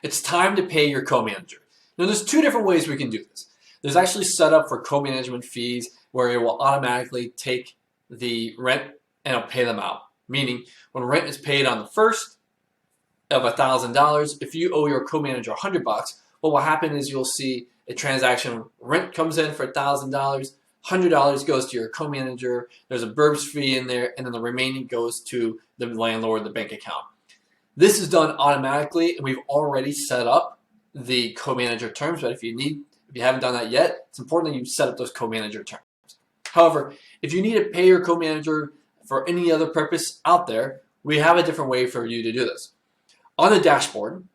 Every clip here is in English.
It's time to pay your co-manager. Now there's two different ways we can do this. There's actually set up for co-management fees where it will automatically take the rent and it'll pay them out. Meaning when rent is paid on the first of $1,000, if you owe your co-manager $100, what will happen is you'll see a transaction, rent comes in for $1,000, $100 goes to your co-manager, there's a Burbz fee in there, and then the remaining goes to the landlord, the bank account. This is done automatically, and we've already set up the co-manager terms, but if you haven't done that yet, it's important that you set up those co-manager terms. However, if you need to pay your co-manager for any other purpose out there, we have a different way for you to do this. On the dashboard,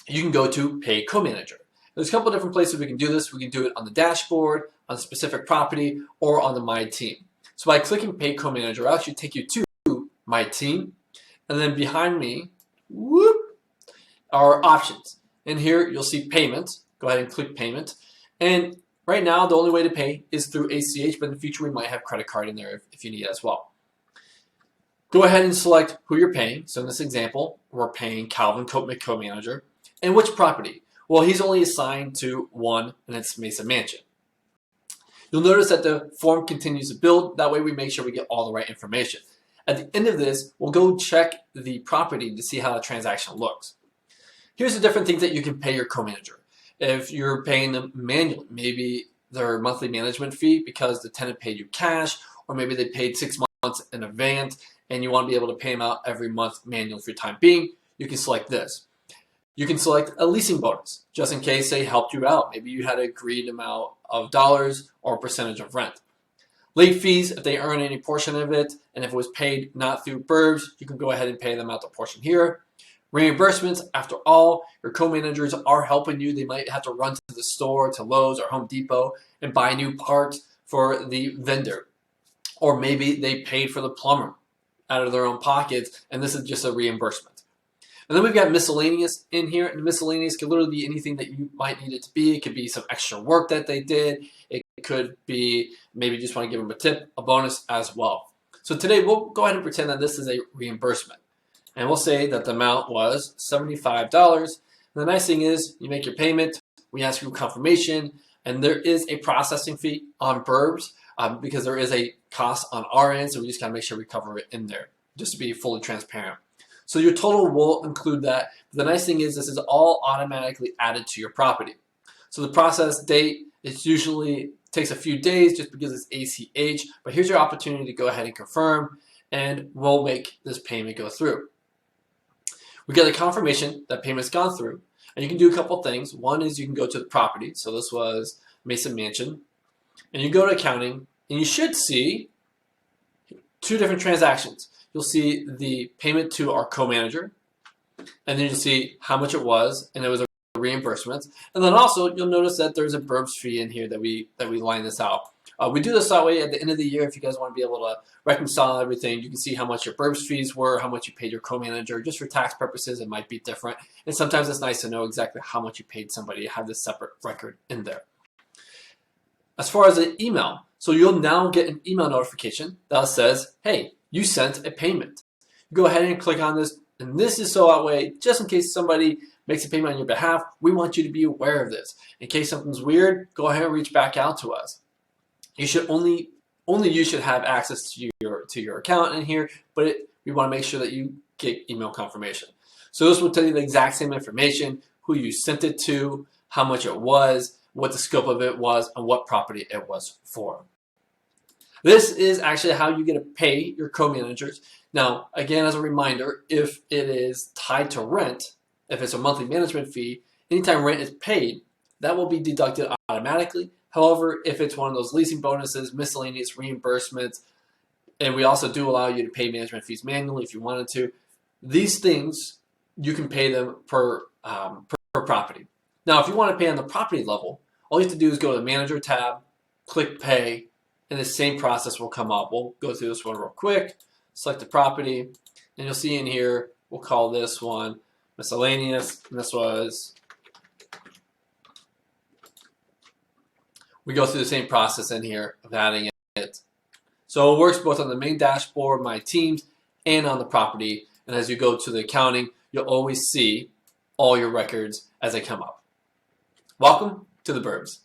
you can go to Pay Co-Manager. There's a couple different places we can do this. We can do it on the dashboard, on a specific property, or on the My Team. So by clicking Pay Co-Manager, I'll actually take you to My Team, and then behind me, whoop, are options. In here, you'll see Payment. Go ahead and click Payment. And right now, the only way to pay is through ACH, but in the future, we might have credit card in there if you need it as well. Go ahead and select who you're paying. So in this example, we're paying Calvin Co-Manager. And which property? Well, he's only assigned to one, and it's Mesa Mansion. You'll notice that the form continues to build. That way we make sure we get all the right information. At the end of this, we'll go check the property to see how the transaction looks. Here's the different things that you can pay your co-manager. If you're paying them manually, maybe their monthly management fee because the tenant paid you cash, or maybe they paid 6 months in advance and you want to be able to pay them out every month manually for the time being, you can select this. You can select a leasing bonus, just in case they helped you out. Maybe you had an agreed amount of dollars or a percentage of rent. Late fees, if they earn any portion of it, and if it was paid not through Burbz, you can go ahead and pay them out the portion here. Reimbursements, after all, your co-managers are helping you. They might have to run to the store, to Lowe's or Home Depot, and buy new parts for the vendor. Or maybe they paid for the plumber out of their own pockets, and this is just a reimbursement. And then we've got miscellaneous in here, and miscellaneous could literally be anything that you might need it to be. It could be some extra work that they did. It could be maybe you just want to give them a tip, a bonus as well. So today we'll go ahead and pretend that this is a reimbursement. And we'll say that the amount was $75. And the nice thing is you make your payment, we ask you confirmation, and there is a processing fee on Burbz because there is a cost on our end, so we just got to make sure we cover it in there just to be fully transparent. So your total will include that. The nice thing is this is all automatically added to your property. So the process date, it usually takes a few days just because it's ACH, but here's your opportunity to go ahead and confirm, and we'll make this payment go through. We get a confirmation that payment's gone through, and you can do a couple things. One is you can go to the property. So this was Mesa Mansion, and you go to accounting, and you should see two different transactions. You'll see the payment to our co-manager, and then you'll see how much it was, and it was a reimbursement. And then also you'll notice that there's a Burbz fee in here that we line this out. We do this that way at the end of the year. If you guys want to be able to reconcile everything, you can see how much your Burbz fees were, how much you paid your co-manager. Just for tax purposes, it might be different. And sometimes it's nice to know exactly how much you paid somebody, have this separate record in there. As far as the email, so you'll now get an email notification that says, hey, you sent a payment. Go ahead and click on this, and this is so that way, just in case somebody makes a payment on your behalf, we want you to be aware of this. In case something's weird, go ahead and reach back out to us. You should only you should have access to your account in here, but we want to make sure that you get email confirmation. So this will tell you the exact same information, who you sent it to, how much it was, what the scope of it was, and what property it was for. This is actually how you get to pay your co-managers. Now, again, as a reminder, if it is tied to rent, if it's a monthly management fee, anytime rent is paid, that will be deducted automatically. However, if it's one of those leasing bonuses, miscellaneous reimbursements, and we also do allow you to pay management fees manually if you wanted to, these things, you can pay them per property. Now, if you want to pay on the property level, all you have to do is go to the Manager tab, click Pay, and the same process will come up. We'll go through this one real quick, select the property, and you'll see in here, we'll call this one miscellaneous, and this was, we go through the same process in here of adding it. So it works both on the main dashboard, My Teams, and on the property. And as you go to the accounting, you'll always see all your records as they come up. Welcome to the Burbz.